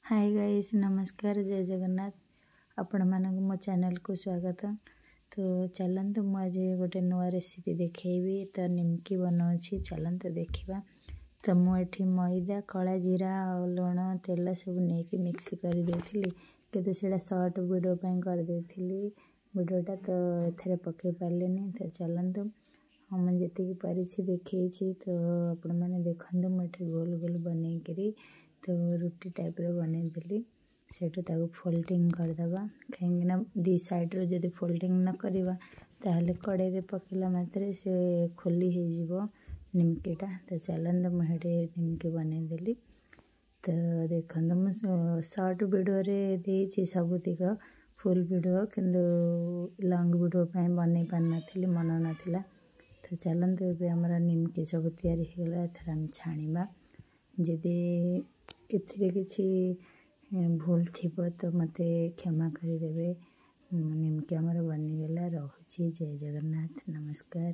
Hi guys, नमस्कार, जय जगन्नाथ। आपण मानक मो चैनल को स्वागत। तो चलतु मुझे गोटे नुआ रेसिपी देखेबी। तो निमकी बनाऊँगी, चलतु देखा। तो मुझे मैदा, कला जीरा और लुण तेल सब नहीं मिक्स कर देती कि सर्ट वीडियो कर देती वीडियोटा। तो एथे पकई पारे। तो चलतु मुझे जी पारी देखी। तो आपण मैंने देखते मुझे गोल गोल बनईकरी तो रुटी टाइप बनईदेली। सेठू ताको फोल्डिंग करदे कहीं दी साइड्रु जदि फोल्डिंग न करवा ताहले कड़े पकेला मात्रे से खोली हो निमकीटा। तो चलते मुझे निमकी बनईदेली। तो देखो मुझे सर्ट वीडियो देती सबुतिक फुल वीडियो किंतु लॉन्ग वीडियो बनई पार नी मन नाला। तो चलते ये आमर निमकी सब तैयारी होगा। एथर आम छाणीबा। जदि एथिरे किछि भूल थिबो तो मते क्षमा करिदेबे। निमकी आमर बनीगला। रहुछि। जय जगन्नाथ, नमस्कार।